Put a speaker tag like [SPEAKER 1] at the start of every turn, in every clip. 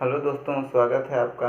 [SPEAKER 1] Hello दोस्तों, स्वागत है आपका।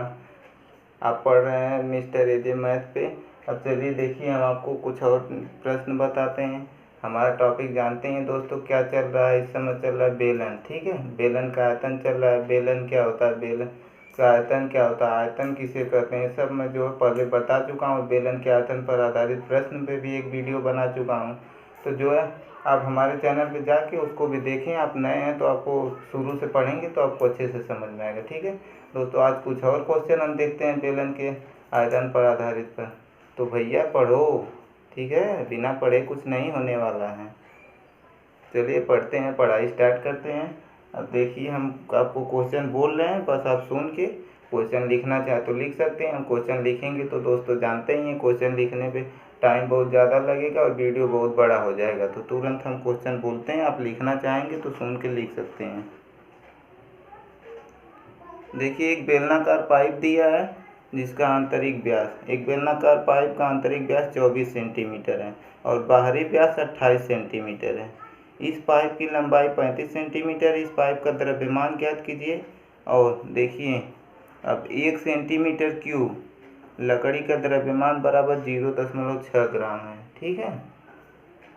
[SPEAKER 1] आप पढ़ रहे हैं मिस्टर एजे मैथ पे। अब चलिए देखिए, हम आपको कुछ और प्रश्न बताते हैं। हमारा टॉपिक जानते हैं दोस्तों, क्या चल रहा है इस समय? चल रहा है बेलन। ठीक है, बेलन का आयतन चल रहा है। बेलन क्या होता है, बेलन का आयतन क्या होता है, आयतन किसे कहते हैं, सब मैं जो है पहले बता चुका हूँ। बेलन के आयतन पर आधारित प्रश्न पे भी एक वीडियो बना चुका हूँ। तो जो है आप हमारे चैनल पे जाके उसको भी देखें। आप नए हैं तो आपको शुरू से पढ़ेंगे तो आपको अच्छे से समझ में आएगा। ठीक है दोस्तों, आज कुछ और क्वेश्चन हम देखते हैं बेलन के आयतन पर आधारित पर। तो भैया पढ़ो, ठीक है, बिना पढ़े कुछ नहीं होने वाला है। चलिए पढ़ते हैं, पढ़ाई स्टार्ट करते हैं। अब देखिए, हम आपको क्वेश्चन बोल रहे हैं, बस आप सुन के क्वेश्चन लिखना चाहे तो लिख सकते हैं। हम क्वेश्चन लिखेंगे तो दोस्तों जानते ही हैं, क्वेश्चन लिखने पे टाइम बहुत ज़्यादा लगेगा और वीडियो बहुत बड़ा हो जाएगा। तो तुरंत हम क्वेश्चन बोलते हैं, आप लिखना चाहेंगे तो सुन के लिख सकते हैं। देखिए, एक बेलनाकार पाइप दिया है जिसका आंतरिक व्यास, एक बेलनाकार पाइप का आंतरिक व्यास 24 सेंटीमीटर है और बाहरी व्यास 28 सेंटीमीटर है। इस पाइप की लंबाई 35 सेंटीमीटर। इस पाइप का द्रव्यमान ज्ञात कीजिए। और देखिए, अब 1 सेंटीमीटर क्यूब लकड़ी का द्रव्यमान बराबर 0.6 ग्राम है। ठीक है,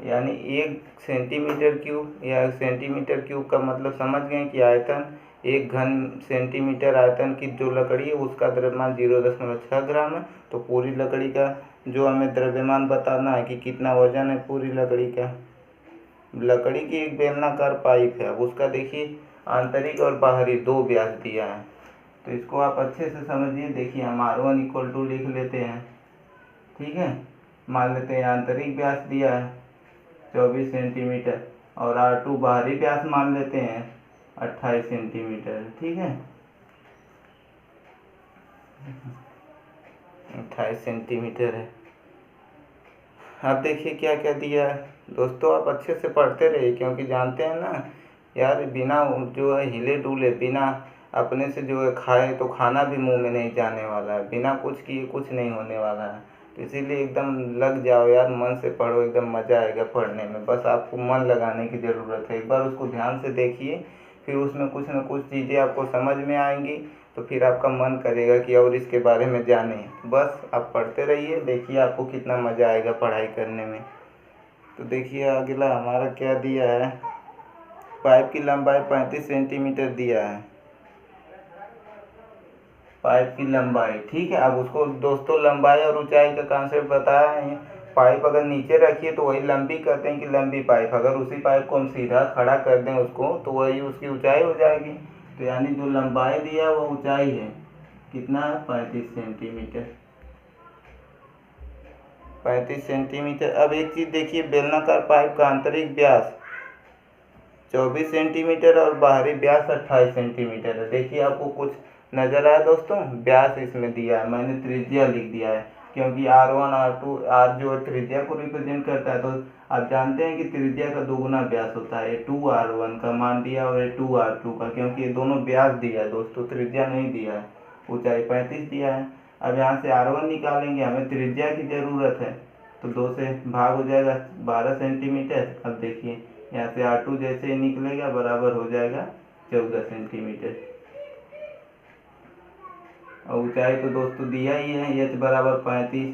[SPEAKER 1] यानी 1 सेंटीमीटर क्यूब या सेंटीमीटर क्यूब का मतलब समझ गए कि आयतन 1 घन सेंटीमीटर आयतन की जो लकड़ी है उसका द्रव्यमान 0.6 ग्राम है। तो पूरी लकड़ी का जो हमें द्रव्यमान बताना है कि कितना वजन है पूरी लकड़ी का। लकड़ी की एक बेलनाकार पाइप है, अब उसका देखिए आंतरिक और बाहरी दो व्यास दिया है। तो इसको आप अच्छे से समझिए। देखिए, हम R1 इक्वल टू लिख लेते हैं। ठीक है, मान लेते हैं आंतरिक व्यास दिया है 24 सेंटीमीटर और R2 बाहरी व्यास मान लेते हैं 28 सेंटीमीटर। ठीक है, 28 सेंटीमीटर है। अब देखिए क्या क्या दिया है दोस्तों, आप अच्छे से पढ़ते रहिए, क्योंकि जानते हैं ना यार, बिना जो है हिले डुले, बिना अपने से जो है खाए तो खाना भी मुंह में नहीं जाने वाला है, बिना कुछ किए कुछ नहीं होने वाला है। तो इसीलिए एकदम लग जाओ यार, मन से पढ़ो, एकदम मज़ा आएगा पढ़ने में। बस आपको मन लगाने की ज़रूरत है। एक बार उसको ध्यान से देखिए, फिर उसमें कुछ ना कुछ चीज़ें आपको समझ में आएंगी, तो फिर आपका मन करेगा कि और इसके बारे में जानें। बस आप पढ़ते रहिए, देखिए आपको कितना मज़ा आएगा पढ़ाई करने में। तो देखिए अगला हमारा क्या दिया है, पाइप की लंबाई 35 सेंटीमीटर दिया है, पाइप की लंबाई। ठीक है, अब उसको दोस्तों लंबाई और ऊंचाई का कॉन्सेप्ट बताया है। पाइप अगर नीचे रखिए तो वही लंबी कहते हैं कि लंबी पाइप, अगर उसी पाइप को हम सीधा खड़ा कर दें उसको तो वही उसकी ऊंचाई हो जाएगी। तो यानी जो लंबाई दिया है वो ऊंचाई है, कितना है, 35 सेंटीमीटर, 35 सेंटीमीटर। अब एक चीज़ देखिए, बेलनाकार पाइप का आंतरिक व्यास 24 सेंटीमीटर और बाहरी व्यास 28 सेंटीमीटर है। देखिए आपको कुछ नज़र आया दोस्तों, व्यास इसमें दिया है, मैंने त्रिज्या लिख दिया है, क्योंकि R1 R2 R जो है त्रिज्या को रिप्रेजेंट करता है। तो आप जानते हैं कि त्रिज्या का दोगुना व्यास होता है। ये 2R1 का मान दिया और ये 2R2 का, क्योंकि ये दोनों व्यास दिया है दोस्तों, त्रिज्या नहीं दिया है। ऊंचाई 35 दिया है। अब यहाँ से R1 निकालेंगे, हमें त्रिज्या की ज़रूरत है, तो 2 से भाग हो जाएगा 12 सेंटीमीटर। अब देखिए यहाँ से R2 जैसे ही निकलेगा बराबर हो जाएगा 14 सेंटीमीटर। और ऊंचाई तो दोस्तों दिया ही है, h बराबर 35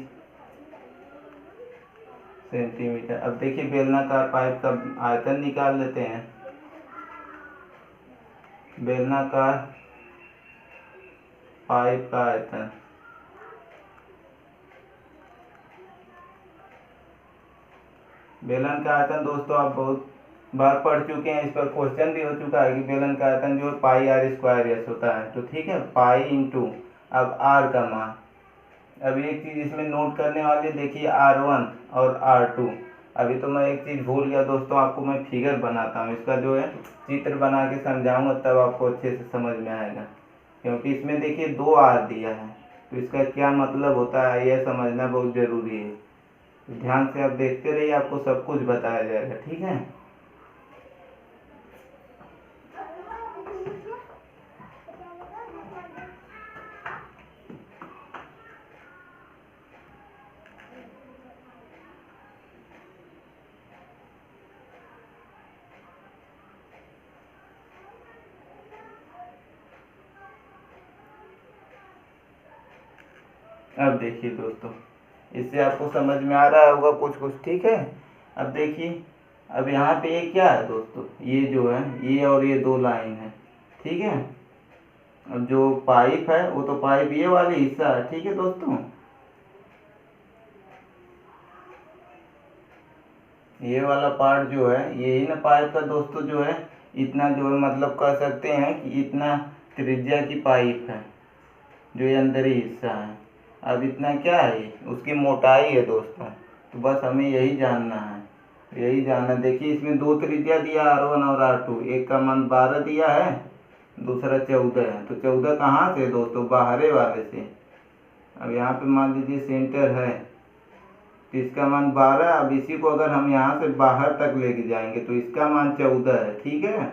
[SPEAKER 1] सेंटीमीटर। अब देखिए बेलनाकार पाइप का आयतन निकाल लेते हैं। बेलनाकार पाइप का आयतन, बेलन का आयतन दोस्तों आप बहुत बार पढ़ चुके हैं, इस पर क्वेश्चन भी हो चुका है कि बेलन का आयतन जो है पाई R स्क्वायर एस होता है। तो ठीक है, पाई इंटू अब R का मान। अब एक चीज़ इसमें नोट करने वाली, देखिए R1 और R2। अभी तो मैं एक चीज़ भूल गया दोस्तों, आपको मैं फिगर बनाता हूँ, इसका जो है चित्र बना के समझाऊंगा, तब आपको अच्छे से समझ में आएगा। क्योंकि इसमें देखिए 2 R दिया है, तो इसका क्या मतलब होता है यह समझना बहुत ज़रूरी है। तो ध्यान से आप देखते रहिए, आपको सब कुछ बताया जाएगा। ठीक है, अब देखिए दोस्तों, इससे आपको समझ में आ रहा होगा कुछ कुछ, ठीक है। अब देखिए, अब यहाँ पे ये क्या है दोस्तों, ये जो है ये और ये दो लाइन है, ठीक है। अब जो पाइप है वो तो पाइप ये वाली हिस्सा है, ठीक है दोस्तों। ये वाला पार्ट जो है यही ना पाइप का दोस्तों, जो है इतना जो है मतलब कह सकते हैं कि इतना त्रिज्या की पाइप है, जो ये अंदर ही हिस्सा है। अब इतना क्या है, उसकी मोटाई है दोस्तों। तो बस हमें यही जानना है, यही जानना। देखिए इसमें दो त्रिज्या दिया R1 और R2, एक का मान 12 दिया है, दूसरा 14 है। तो 14 कहाँ से दोस्तों, बाहरे वाले से। अब यहाँ पे मान लीजिए सेंटर है, तो इसका मान 12। अब इसी को अगर हम यहाँ से बाहर तक लेके जाएंगे तो इसका मान 14 है, ठीक है।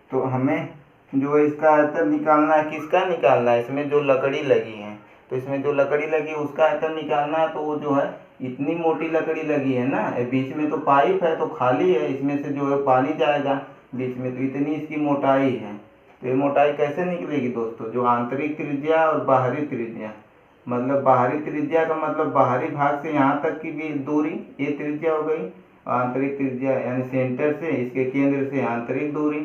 [SPEAKER 1] तो हमें जो इसका आयतन निकालना है, किसका निकालना है, इसमें जो लकड़ी लगी है। तो इसमें जो लकड़ी लगी है उसका आयतन निकालना है। तो वो जो है इतनी मोटी लकड़ी लगी है ना, बीच में तो पाइप है तो खाली है, इसमें से जो है पानी जाएगा बीच में, तो इतनी इसकी मोटाई है। तो ये मोटाई कैसे निकलेगी दोस्तों, जो आंतरिक त्रिज्या और बाहरी त्रिज्या, मतलब बाहरी त्रिज्या का मतलब बाहरी भाग से यहाँ तक की भी दूरी, ये त्रिज्या हो गई। आंतरिक त्रिज्या यानी सेंटर से इसके केंद्र से आंतरिक दूरी।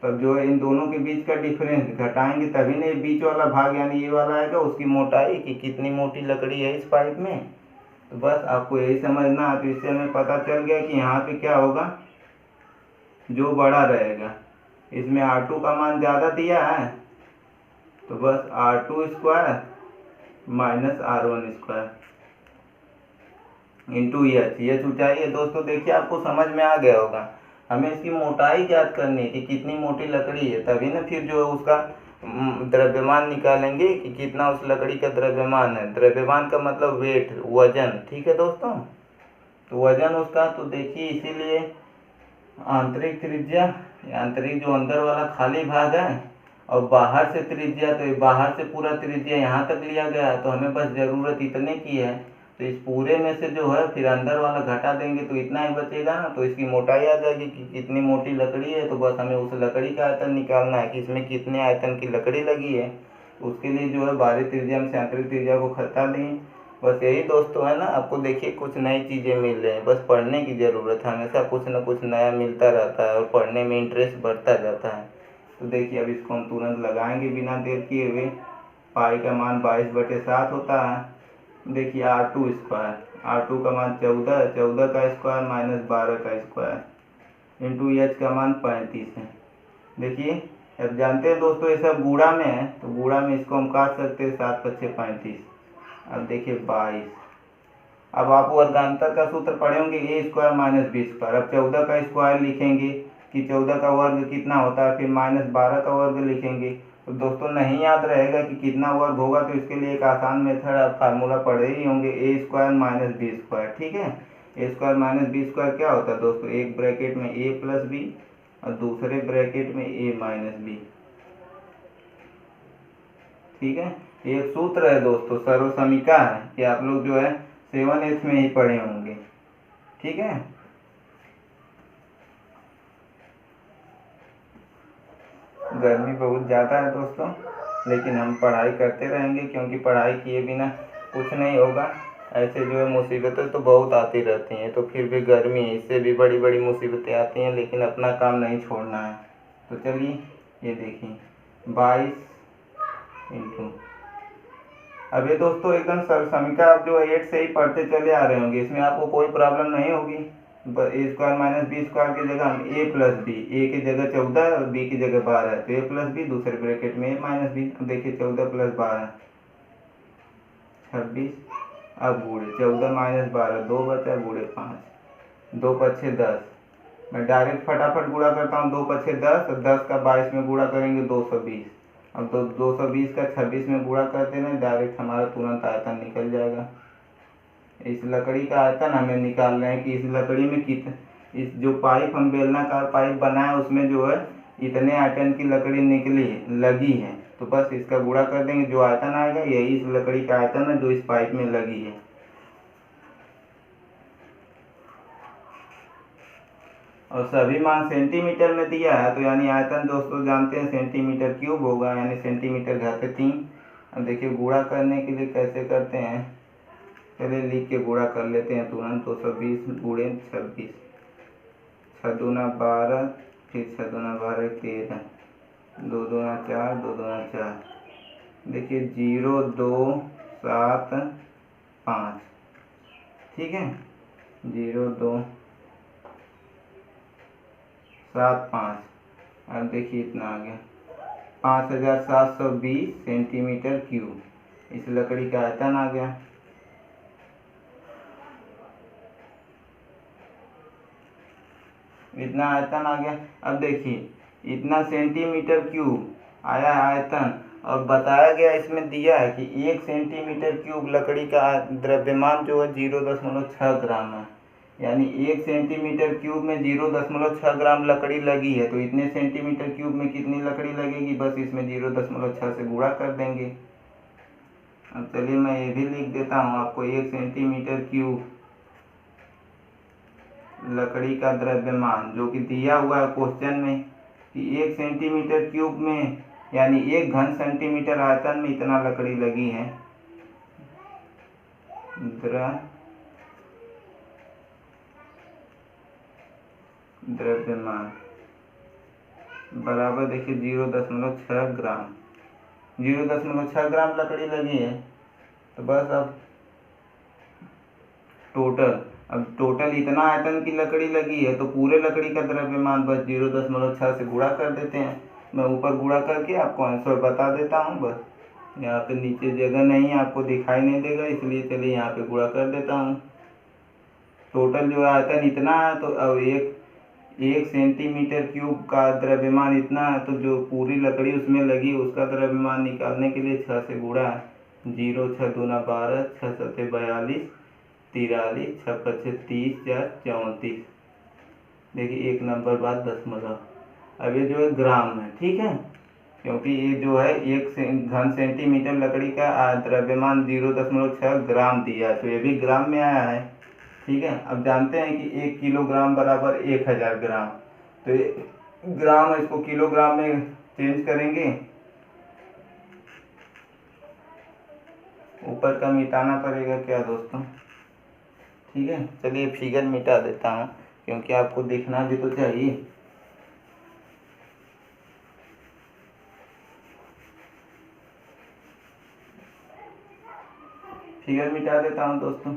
[SPEAKER 1] तब जो है इन दोनों के बीच का डिफरेंस घटाएंगे तभी ना ये बीच वाला भाग यानी ये वाला आएगा, उसकी मोटाई कि कितनी मोटी लकड़ी है इस पाइप में। तो बस आपको यही समझना है। तो इससे हमें पता चल गया कि यहाँ पे क्या होगा, जो बड़ा रहेगा। इसमें R2 का मान ज़्यादा दिया है, तो बस R2 square minus R1 square into H ऊंचाई है दोस्तों। देखिए आपको समझ में आ गया होगा। हमें इसकी मोटाई ज्ञात करनी है कि कितनी मोटी लकड़ी है, तभी ना फिर जो है उसका द्रव्यमान निकालेंगे कि कितना उस लकड़ी का द्रव्यमान है। द्रव्यमान का मतलब वेट, वजन, ठीक है दोस्तों। तो वजन उसका, तो देखिए इसीलिए आंतरिक त्रिज्या, आंतरिक जो अंदर वाला खाली भाग है, और बाहर से त्रिज्या, तो बाहर से पूरा त्रिज्या यहाँ तक लिया गया है, तो हमें बस ज़रूरत इतने की है। तो इस पूरे में से जो है फिर अंदर वाला घटा देंगे तो इतना ही बचेगा ना, तो इसकी मोटाई आ जाएगी कि कितनी मोटी लकड़ी है। तो बस हमें उस लकड़ी का आयतन निकालना है कि इसमें कितने आयतन की लकड़ी लगी है। तो उसके लिए जो है बाहरी त्रिज्या में से आंतरिक त्रिज्या को घटा देंगे। बस यही दोस्तों है ना। आपको देखिए कुछ नई चीज़ें मिल रही हैं, बस पढ़ने की ज़रूरत है। हमेशा कुछ ना कुछ नया मिलता रहता है और पढ़ने में इंटरेस्ट बढ़ता जाता है। तो देखिए अब इसको हम तुरंत लगाएंगे बिना देर किए हुए। पाई का मान 22/7 होता है। देखिए R2 स्क्वायर, R2 का मान 14, 14 का स्क्वायर माइनस 12 का स्क्वायर इंटू एच का मान 35 है। देखिए अब जानते हैं दोस्तों ये सब गुणा में है, तो गुणा में इसको हम काट सकते हैं, 7×5 = 35। अब देखिए 22। अब आप वर्गांतर का सूत्र पढ़े होंगे, ए स्क्वायर माइनस बी स्क्वायर। अब 14 का स्क्वायर लिखेंगे कि 14 का वर्ग कितना होता है, फिर माइनस 12 का वर्ग लिखेंगे। तो दोस्तों नहीं याद रहेगा कि कितना वर्ग होगा, तो इसके लिए एक आसान मेथड आप फार्मूला पढ़े ही होंगे, ए स्क्वायर माइनस बी स्क्वायर, ठीक है। ए स्क्वायर माइनस बी स्क्वायर क्या होता है दोस्तों, एक ब्रैकेट में ए प्लस बी और दूसरे ब्रैकेट में ए माइनस बी, ठीक है। एक सूत्र है दोस्तों, सर्वसमीका है, कि आप लोग जो है 7th में ही पढ़े होंगे, ठीक है। गर्मी बहुत ज़्यादा है दोस्तों, लेकिन हम पढ़ाई करते रहेंगे, क्योंकि पढ़ाई किए बिना कुछ नहीं होगा। ऐसे जो है मुसीबतें तो बहुत आती रहती हैं, तो फिर भी गर्मी है, इससे भी बड़ी बड़ी मुसीबतें आती हैं, लेकिन अपना काम नहीं छोड़ना है। तो चलिए ये देखिए 22 इंटू, अब ये दोस्तों एकदम सर्वसमीका आप जो 8 से ही पढ़ते चले आ रहे होंगे, इसमें आपको कोई प्रॉब्लम नहीं होगी। ए स्क्वायर माइनस बी स्क्वायर की जगह हम ए प्लस बी, ए की जगह 14 और बी की जगह 12 है, तो ए प्लस बी दूसरे ब्रैकेट में ए माइनस बी। अब देखिए 14 + 12 26। अब गुणे 14 - 12 2 बचा, गुणे 5, 2 × 6 = 10। मैं डायरेक्ट फटाफट गुणा करता हूँ, 2 × 6 = 10, 10 का 22 में गुणा करेंगे 220। अब 220 का 26 में गुणा कर देना, डायरेक्ट हमारा तुरंत आयतन निकल जाएगा। इस लकड़ी का आयतन हमें निकालना है कि इस लकड़ी में इस जो पाइप हम बेलनाकार पाइप बनाए उसमें जो है इतने आयतन की लकड़ी लगी है। तो बस इसका गुणा कर देंगे, जो आयतन आएगा यही इस लकड़ी का आयतन है जो इस पाइप में लगी है। और सभी मान सेंटीमीटर में दिया है, तो यानी आयतन दोस्तों जानते हैं सेंटीमीटर क्यूब होगा, यानी सेंटीमीटर घाते 3। अब देखिए गुणा करने के लिए कैसे करते हैं, चलिए लिख के गुणा कर लेते हैं तुरंत। 220 गुणे 26, 6 दूना 12, फिर 6 दूना 12 13, 2 दूना 4, 2 दूना 4। देखिए 0 2 7 5, ठीक है, 0 2 7 5। अब देखिए इतना आ गया 5720 सेंटीमीटर क्यूब, इस लकड़ी का आयतन आ गया। इतना आयतन आ गया। अब देखिए इतना सेंटीमीटर क्यूब आया आयतन, और बताया गया इसमें दिया है कि 1 सेंटीमीटर क्यूब लकड़ी का द्रव्यमान जो है 0.6 ग्राम है। यानी 1 सेंटीमीटर क्यूब में 0.6 ग्राम लकड़ी लगी है, तो इतने सेंटीमीटर क्यूब में कितनी लकड़ी लगेगी, बस इसमें 0.6 से गुणा कर देंगे। अब चलिए मैं ये भी लिख देता हूँ आपको, 1 सेंटीमीटर क्यूब लकड़ी का द्रव्यमान, जो कि दिया हुआ है क्वेश्चन में कि 1 सेंटीमीटर क्यूब में यानी 1 घन सेंटीमीटर आयतन में इतना लकड़ी लगी है। द्रव्यमान बराबर देखिए 0.6 ग्राम, 0.6 ग्राम लकड़ी लगी है। तो बस अब टोटल इतना आयतन की लकड़ी लगी है, तो पूरे लकड़ी का द्रव्यमान बस 0.6 से गुणा कर देते हैं। मैं ऊपर गुणा करके आपको आंसर बता देता हूँ। बस यहाँ पे नीचे जगह नहीं है, आपको दिखाई नहीं देगा, इसलिए चलिए यहाँ पे गुणा कर देता हूँ। टोटल जो आयतन इतना है, तो अब 1 सेंटीमीटर क्यूब का द्रव्यमान इतना है, तो जो पूरी लकड़ी उसमें लगी उसका द्रव्यमान निकालने के लिए 6 से गुणा है। 0 6 दूना 12, 6 7 42, 43, 6 5 30, 4 34। देखिए 1 नंबर बाद दशमलव। अब ये जो है ग्राम है, ठीक है, क्योंकि ये जो है 1 घन सेंटीमीटर लकड़ी का द्रव्यमान 0.6 ग्राम दिया है, तो ये भी ग्राम में आया है, ठीक है। अब जानते हैं कि 1 किलोग्राम बराबर 1000 ग्राम, तो ये ग्राम है, इसको किलोग्राम में चेंज करेंगे, ऊपर का मिटाना पड़ेगा क्या दोस्तों, ठीक है। चलिए फिगर मिटा देता हूँ, क्योंकि आपको दिखना भी तो चाहिए। फिगर मिटा देता हूँ दोस्तों,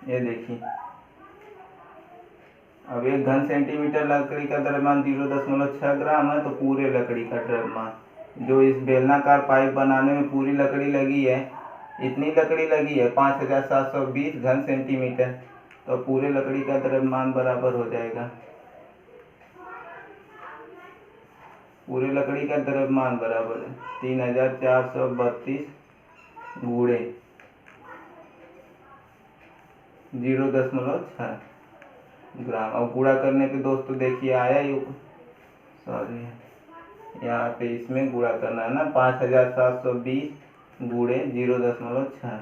[SPEAKER 1] ये देखिए। अब 1 घन सेंटीमीटर लकड़ी का द्रव्यमान 0.6 ग्राम है, तो पूरे लकड़ी का द्रव्यमान, जो इस बेलनाकार पाइप बनाने में पूरी लकड़ी लगी है, इतनी लकड़ी लगी है 5720 घन सेंटीमीटर, तो पूरे लकड़ी का द्रव्यमान बराबर हो जाएगा, पूरे लकड़ी का द्रव्यमान बराबर है 3432 गुणे 0.6 ग्राम। और गुणा करने पे दोस्तों देखिए आया ही, सॉरी यहाँ पे इसमें गुणा करना है ना, 5720 गुणे 0.6,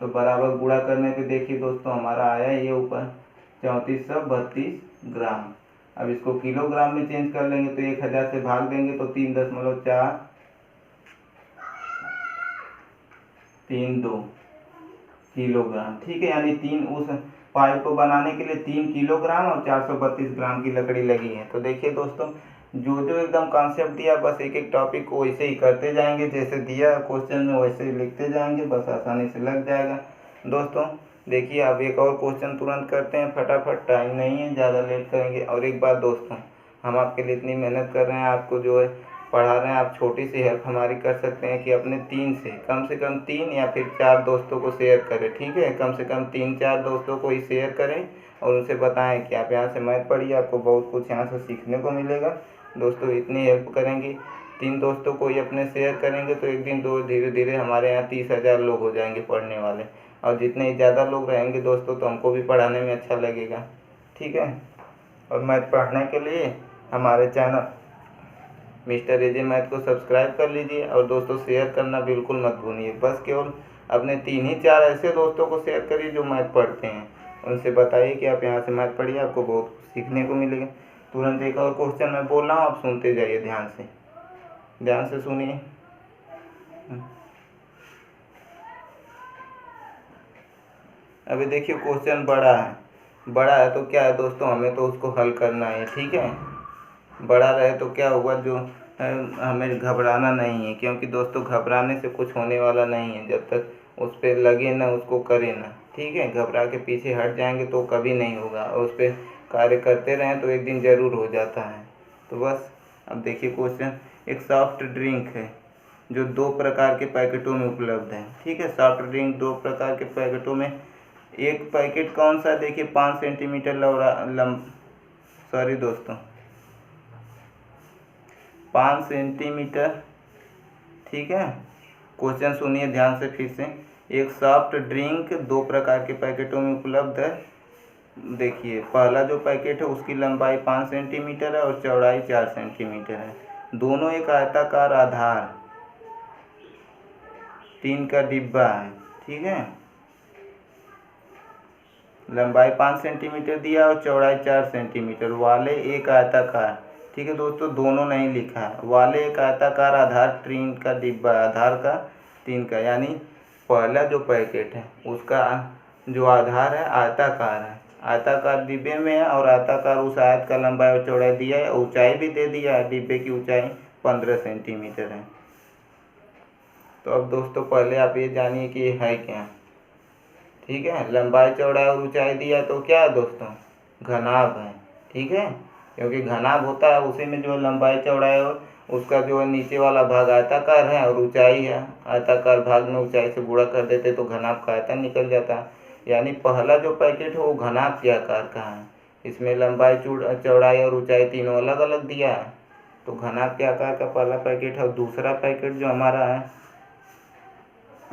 [SPEAKER 1] तो बराबर गुणा करने पे देखिए दोस्तों हमारा आया ये ऊपर 3432 ग्राम। अब इसको किलोग्राम में चेंज कर लेंगे, तो 1000 से भाग देंगे तो 3.432 किलोग्राम, ठीक है। यानी 3 उस पाइप को बनाने के लिए 3 किलोग्राम और 432 ग्राम की लकड़ी लगी है। तो देखिए दोस्तों, जो एकदम कॉन्सेप्ट दिया, बस एक एक टॉपिक को वैसे ही करते जाएंगे, जैसे दिया क्वेश्चन में वैसे ही लिखते जाएंगे, बस आसानी से लग जाएगा दोस्तों। देखिए अब एक और क्वेश्चन तुरंत करते हैं फटाफट, टाइम नहीं है, ज़्यादा लेट करेंगे। और एक बात दोस्तों, हम आपके लिए इतनी मेहनत कर रहे हैं, आपको जो है पढ़ा रहे हैं, आप छोटी सी हेल्प हमारी कर सकते हैं कि अपने 3 से कम 3 या फिर 4 दोस्तों को शेयर करें, ठीक है। कम से कम 3-4 दोस्तों को ही शेयर करें और उनसे बताएं कि आप यहाँ से मैथ पढ़िए, आपको बहुत कुछ यहाँ से सीखने को मिलेगा दोस्तों। इतनी हेल्प करेंगे, 3 दोस्तों को ही अपने शेयर करेंगे, तो एक दिन दो धीरे धीरे हमारे यहाँ 30,000 लोग हो जाएंगे पढ़ने वाले। और जितने ज़्यादा लोग रहेंगे दोस्तों, तो हमको भी पढ़ाने में अच्छा लगेगा, ठीक है। और मैथ पढ़ने के लिए हमारे चैनल मिस्टर एजे मैथ को सब्सक्राइब कर लीजिए, और दोस्तों शेयर करना बिल्कुल मत भूलिए। बस केवल अपने 3 ही 4 ऐसे दोस्तों को शेयर करिए जो मैथ पढ़ते हैं, उनसे बताइए कि आप यहाँ से मैथ पढ़िए, आपको बहुत कुछ सीखने को मिलेगा। तुरंत एक और क्वेश्चन मैं बोल रहा हूँ, आप सुनते जाइए, ध्यान से सुनिए। अभी देखिए क्वेश्चन बड़ा है तो क्या है दोस्तों, हमें तो उसको हल करना है, ठीक है। बड़ा रहे तो क्या होगा, जो हमें घबराना नहीं है, क्योंकि दोस्तों घबराने से कुछ होने वाला नहीं है। जब तक उस पर लगे ना, उसको करें ना, ठीक है। घबरा के पीछे हट जाएंगे तो कभी नहीं होगा, और उस पर कार्य करते रहें तो एक दिन ज़रूर हो जाता है। तो बस अब देखिए क्वेश्चन, एक सॉफ्ट ड्रिंक है जो 2 प्रकार के पैकेटों में उपलब्ध है, ठीक है। सॉफ्ट ड्रिंक 2 प्रकार के पैकेटों में, एक पैकेट कौन सा, देखिए 5 सेंटीमीटर सॉरी दोस्तों 5 सेंटीमीटर, ठीक है। क्वेश्चन सुनिए ध्यान से फिर से। एक सॉफ्ट ड्रिंक 2 प्रकार के पैकेटों में उपलब्ध है। देखिए पहला जो पैकेट है उसकी लंबाई 5 सेंटीमीटर है और चौड़ाई 4 सेंटीमीटर है। दोनों एक आयताकार आधार टीन का डिब्बा है, ठीक है। लंबाई 5 सेंटीमीटर दिया और चौड़ाई 4 सेंटीमीटर वाले एक आयताकार, ठीक है दोस्तों, दोनों नहीं लिखा है, वाले एक आयताकार आधार टीन का डिब्बा, आधार का टीन का, यानी पहला जो पैकेट है उसका जो आधार है आयताकार है, आयताकार डिब्बे में है, और आयताकार उस आयत का लंबाई और चौड़ाई दिया है, ऊंचाई भी दे दिया है, डिब्बे की ऊंचाई 15 सेंटीमीटर है। तो अब दोस्तों पहले आप ये जानिए कि ये है क्या, ठीक है। लंबाई चौड़ाई और ऊंचाई दिया तो क्या है दोस्तों, घनाभ है, ठीक है। क्योंकि घनाभ होता है उसी में जो लंबाई चौड़ाई और उसका जो नीचे वाला भाग आयताकार है और ऊंचाई है, आयताकार भाग में ऊंचाई से गुणा कर देते तो घनाभ का आयतन निकल जाता है। यानी पहला जो पैकेट है वो घनाभ के आकार का है, इसमें लंबाई चौड़ाई और ऊंचाई तीनों अलग अलग दिया है, तो घनाभ के आकार का पहला पैकेट है। और दूसरा पैकेट जो हमारा है,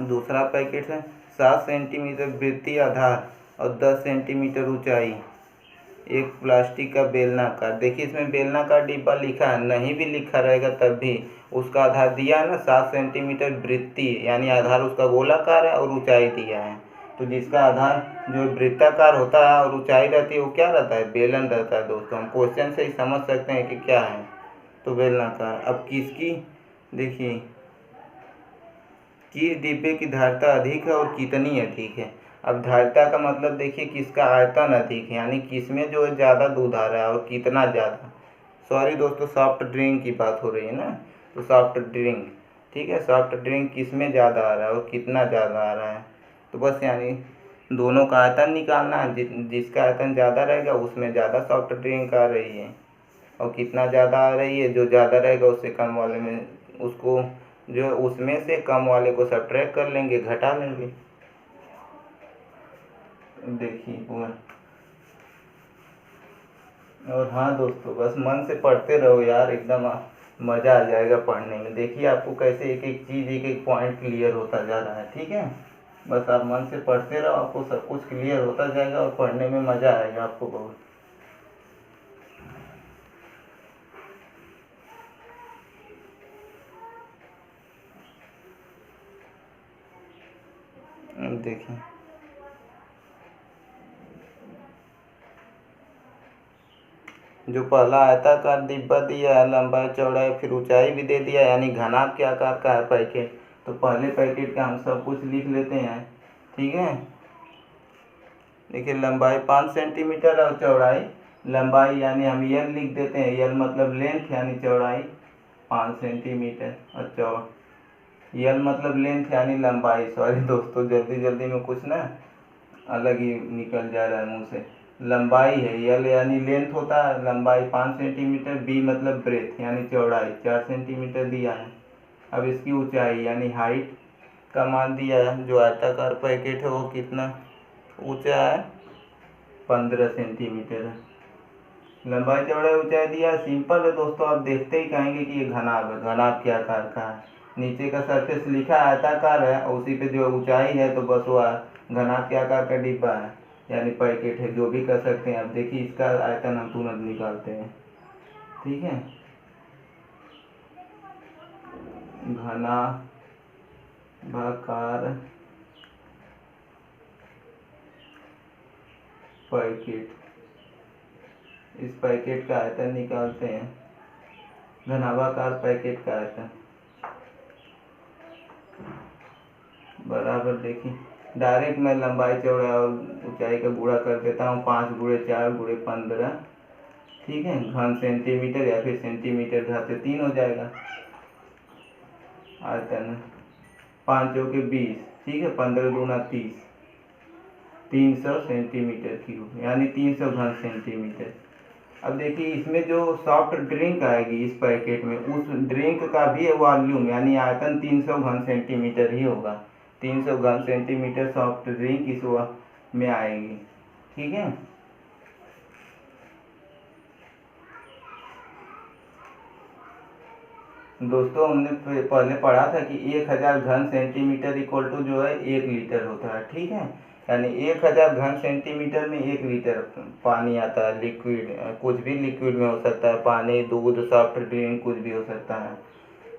[SPEAKER 1] दूसरा पैकेट है 7 सेंटीमीटर वृत्तीय आधार और 10 सेंटीमीटर ऊंचाई, एक प्लास्टिक का बेलनाकार। देखिए इसमें बेलनाकार डिब्बा लिखा है, नहीं भी लिखा रहेगा तब भी उसका आधार दिया है ना 7 सेंटीमीटर वृत्तीय, यानी आधार उसका गोलाकार है और ऊंचाई दिया है। तो जिसका आधार जो वृत्ताकार होता है और ऊंचाई रहती है वो क्या रहता है, बेलन रहता है दोस्तों। हम क्वेश्चन से ही समझ सकते हैं कि क्या है, तो बेलनाकार। अब किसकी, देखिए किस डिब्बे की धारिता अधिक है और कितनी अधिक है। अब धारिता का मतलब देखिए किसका आयतन अधिक है, यानी किसमें जो है ज़्यादा दूध आ रहा है और कितना ज़्यादा। सॉरी दोस्तों सॉफ्ट ड्रिंक की बात हो रही है ना, तो सॉफ्ट ड्रिंक, ठीक है। सॉफ्ट ड्रिंक किसमें ज़्यादा आ रहा है और कितना ज़्यादा आ रहा है, तो बस यानी दोनों का आयतन निकालना है। जिसका आयतन ज़्यादा रहेगा उसमें ज़्यादा सॉफ्ट ड्रिंक आ रही है, और कितना ज़्यादा आ रही है, जो ज़्यादा रहेगा उससे कम वाले में उसको, जो उसमें से कम वाले को सब्ट्रैक्ट कर लेंगे, घटा लेंगे। देखिए पूरा। और हाँ दोस्तों बस मन से पढ़ते रहो यार, एकदम मज़ा आ जाएगा पढ़ने में। देखिए आपको कैसे एक एक चीज़, एक एक पॉइंट क्लियर होता जा रहा है, ठीक है। बस आप मन से पढ़ते रहो, आपको सब कुछ क्लियर होता जाएगा और पढ़ने में मज़ा आएगा आपको बहुत। देखिए जो पहला आयताकार डिब्बा दिया है, लंबाई चौड़ाई फिर ऊंचाई भी दे दिया, यानी घनाभ के आकार का है पैकेट। तो पहले पैकेट का हम सब कुछ लिख लेते हैं, ठीक है। देखिए लंबाई 5 सेंटीमीटर और चौड़ाई, लंबाई यानी हम यल लिख देते हैं, यल मतलब लेंथ यानी चौड़ाई 5 सेंटीमीटर, और यल मतलब लेंथ यानी लंबाई। सॉरी दोस्तों जल्दी जल्दी में कुछ ना अलग ही निकल जा रहा है मुंह से। लंबाई है, यल यानी लेंथ होता है, लंबाई 5 सेंटीमीटर, बी मतलब ब्रेथ यानी चौड़ाई 4 सेंटीमीटर दिया है। अब इसकी ऊंचाई यानी हाइट का मान दिया है, जो आयताकार पैकेट है वो कितना ऊंचा है, 15 सेंटीमीटर है। लंबाई चौड़ाई ऊंचाई दिया, सिंपल है दोस्तों, आप देखते ही कहेंगे कि ये घनाभ है, घनाभ के आकार का है। नीचे का सरफेस लिखा आयताकार है और उसी पे जो ऊंचाई है तो बस वो घनाभ के आकार का डिब्बा है, यानी पैकेट है, जो भी कर सकते हैं। अब देखिए इसका आयतन हम तुरंत निकालते हैं, ठीक है। घनाभाकार पैकेट, इस पैकेट का आयतन निकालते हैं, घनाभाकार पैकेट का आयतन। बराबर देखिए, डायरेक्ट मैं लंबाई चौड़ाई और ऊंचाई का गुणा कर देता हूँ, 5×4×15, ठीक है, घन सेंटीमीटर या फिर सेंटीमीटर घाते 3 हो जाएगा। आयतन 5 चौके 20, ठीक है, 15 दूना 30, 300 सेंटीमीटर क्यूब, यानी 300 घन सेंटीमीटर। अब देखिए इसमें जो सॉफ्ट ड्रिंक आएगी इस पैकेट में, उस ड्रिंक का भी वॉल्यूम यानी आयतन 300 घन सेंटीमीटर ही होगा। 300 घन सेंटीमीटर सॉफ्ट ड्रिंक इस में आएगी, ठीक है। दोस्तों हमने पहले पढ़ा था कि 1000 घन सेंटीमीटर इक्वल टू जो है 1 लीटर होता है, ठीक है। यानी 1000 घन सेंटीमीटर में 1 लीटर पानी आता है, लिक्विड, कुछ भी लिक्विड में हो सकता है, पानी, दूध, सॉफ्ट ड्रिंक, कुछ भी हो सकता है।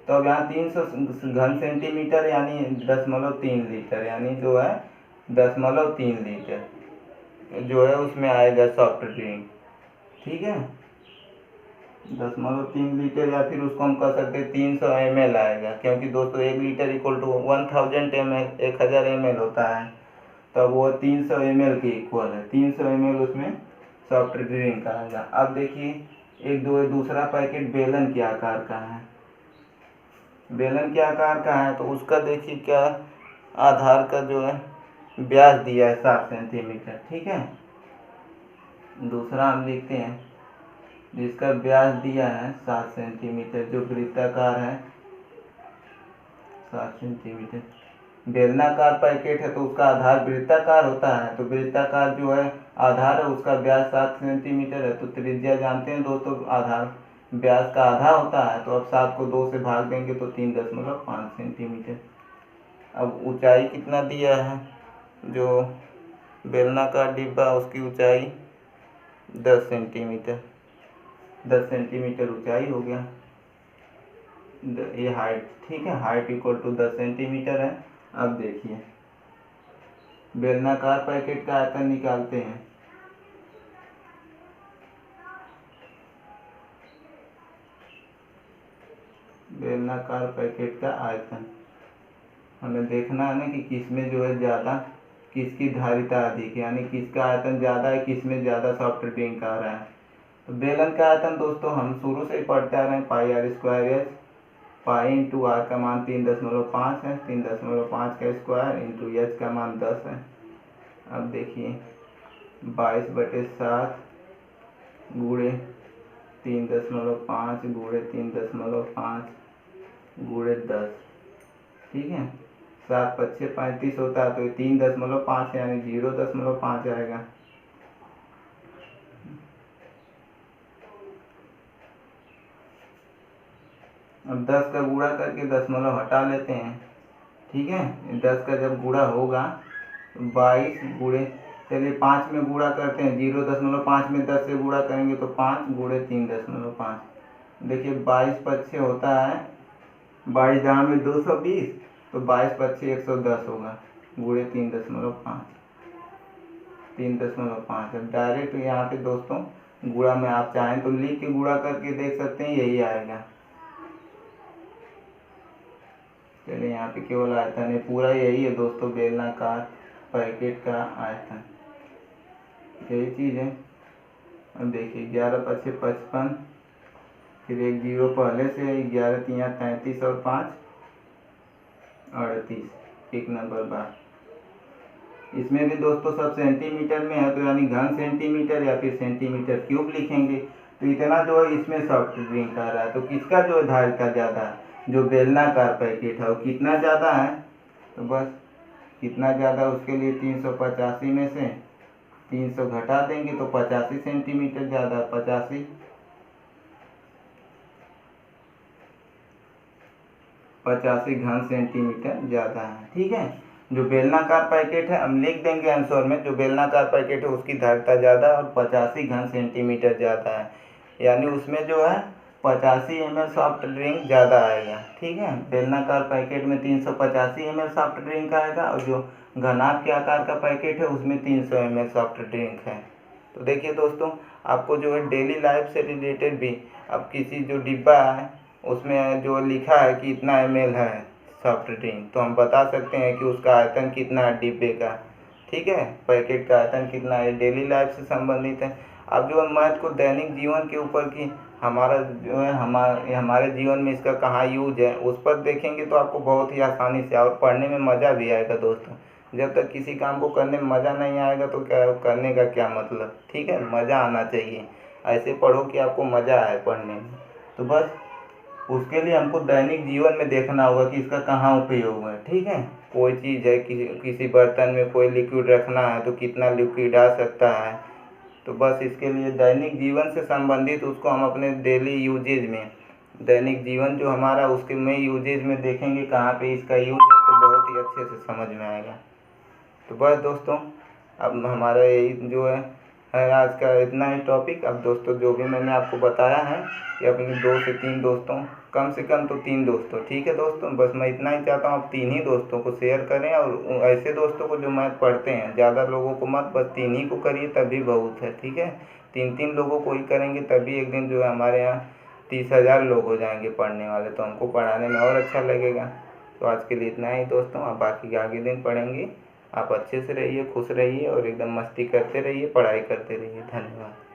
[SPEAKER 1] तो अब यहाँ 300 घन सेंटीमीटर यानी 0.3 लीटर, यानी जो है 0.3 लीटर जो है उसमें आएगा सॉफ्ट ड्रिंक, ठीक है। 0.3 लीटर, या फिर उसको हम कह सकते हैं 300 ml आएगा, क्योंकि दोस्तों 1 litre equal to 1000 ml, 1000 ml होता है, तब वो 300 ml के इक्वल है। 300 ml उसमें सॉफ्ट ड्रिंक आएगा। अब देखिए दूसरा पैकेट बेलन के आकार का है, बेलन के आकार का है, तो उसका देखिए क्या आधार का जो है व्यास दिया है 7 सेंटीमीटर, ठीक है। दूसरा हम लिखते हैं जिसका व्यास दिया है 7 सेंटीमीटर, जो वृत्ताकार है 7 सेंटीमीटर। बेलनाकार पैकेट है तो उसका आधार वृत्ताकार होता है, तो वृत्ताकार जो है आधार है उसका व्यास 7 सेंटीमीटर है, तो त्रिज्या जानते हैं दोस्तों, आधार व्यास का आधा होता है, तो अब 7 को 2 से भाग देंगे तो 3.5 सेंटीमीटर। अब ऊंचाई कितना दिया है, जो बेलनाकार डिब्बा उसकी ऊंचाई 10 सेंटीमीटर, 10 सेंटीमीटर ऊंचाई हो गया, ये हाइट, ठीक है, हाइट इक्वल टू 10 सेंटीमीटर है। अब देखिए बेलनाकार पैकेट का आयतन निकालते हैं। बेलनाकार पैकेट का आयतन हमें देखना है ना कि किसमें जो है ज़्यादा, किसकी धारिता अधिक, यानी किसका आयतन ज़्यादा है, किसमें ज़्यादा सॉफ्ट ड्रिंक आ रहा है। तो बेलन का आयतन दोस्तों हम शुरू से ही पढ़ते आ रहे हैं, πr²h, पाई इंटू आर का मान 3.5 है, 3.5 का स्क्वायर इंटू एच का मान 10 है। अब देखिए 22/7 गुणे 3.5 गुणे 3.5 गुणे 10, ठीक है, 7×5 = 35 होता है, तो ये 3.5 यानी 0.5 आएगा। अब 10 का गुणा करके दशमलव हटा लेते हैं, ठीक है। 10 का जब गुणा होगा 22 गुणे, चलिए 5 में गुणा करते हैं, 0.5 में 10 से गुणा करेंगे तो 5 गुणे 3.5, देखिए 22×5 होता है, 22 जहाँ में 220, तो 22×5 110 होगा, गुणे 3.5, 3.5। अब डायरेक्ट यहाँ पे दोस्तों गुणा में आप चाहें तो लिख के गुणा करके देख सकते हैं, यही आएगा। चलिए यहाँ पे केवल आयतन है, पूरा यही है दोस्तों बेलनाकार पैकेट का आयतन, यही चीज़ है। अब देखिए 11×5 = 55, फिर एक 0 पहले से, 11 × 3 = 33 और 5 38, एक नंबर बार। इसमें भी दोस्तों सब सेंटीमीटर में है, तो यानी घन सेंटीमीटर या फिर सेंटीमीटर क्यूब लिखेंगे। तो इतना जो है इसमें सॉफ्ट ड्रिंक आ रहा है, तो किसका जो है धारिता ज़्यादा है, जो बेलनाकार पैकेट है वो कितना ज़्यादा है, तो बस कितना ज़्यादा उसके लिए 385 में से 300 घटा देंगे तो 85 सेंटीमीटर ज़्यादा, 85 घन सेंटीमीटर ज़्यादा है, ठीक है। जो बेलनाकार पैकेट है हम लिख देंगे आंसर में, जो बेलनाकार पैकेट है उसकी धारिता ज़्यादा और 85 घन सेंटीमीटर ज़्यादा है, यानी उसमें जो है 85 ml सॉफ्ट ड्रिंक ज़्यादा आएगा, ठीक है। बेलनाकार पैकेट में 385 ml सॉफ्ट ड्रिंक आएगा, और जो घनाभ के आकार का पैकेट है उसमें 300 ml सॉफ्ट ड्रिंक है। तो देखिए दोस्तों आपको जो है डेली लाइफ से रिलेटेड भी, अब किसी जो डिब्बा है उसमें जो लिखा है कि इतना ml है सॉफ्ट ड्रिंक, तो हम बता सकते हैं कि उसका आयतन कितना है डिब्बे का, ठीक है, पैकेट का आयतन कितना है, डेली लाइफ से संबंधित है। अब जो मैथ को दैनिक जीवन के ऊपर की हमारा जो है हमारे जीवन में इसका कहाँ यूज है उस पर देखेंगे तो आपको बहुत ही आसानी से और पढ़ने में मज़ा भी आएगा दोस्तों। जब तक किसी काम को करने में मज़ा नहीं आएगा तो क्या करने का क्या मतलब, ठीक है, मज़ा आना चाहिए, ऐसे पढ़ो कि आपको मज़ा आए पढ़ने में। तो बस उसके लिए हमको दैनिक जीवन में देखना होगा कि इसका कहाँ उपयोग है, ठीक है। कोई चीज़ है किसी बर्तन में कोई लिक्विड रखना है तो कितना लिक्विड आ सकता है, तो बस इसके लिए दैनिक जीवन से संबंधित उसको हम अपने डेली यूजेज में, दैनिक जीवन जो हमारा उसके में यूजेज में देखेंगे कहाँ पे इसका यूज है, तो बहुत ही अच्छे से समझ में आएगा। तो बस दोस्तों अब हमारा यही जो है आज का इतना ही टॉपिक। अब दोस्तों जो भी मैंने आपको बताया है कि अपने 2 से 3 दोस्तों, कम से कम तो 3 दोस्तों, ठीक है दोस्तों, बस मैं इतना ही चाहता हूँ आप 3 ही दोस्तों को शेयर करें, और ऐसे दोस्तों को जो मैथ पढ़ते हैं, ज़्यादा लोगों को मत, बस 3 ही को करिए तभी बहुत है, ठीक है। 3-3 लोगों को ही करेंगे तभी एक दिन जो है हमारे यहाँ 30,000 लोग हो जाएंगे पढ़ने वाले, तो हमको पढ़ाने में और अच्छा लगेगा। तो आज के लिए इतना ही दोस्तों, आप बाकी आगे दिन पढ़ेंगे। आप अच्छे से रहिए, खुश रहिए और एकदम मस्ती करते रहिए, पढ़ाई करते रहिए। धन्यवाद।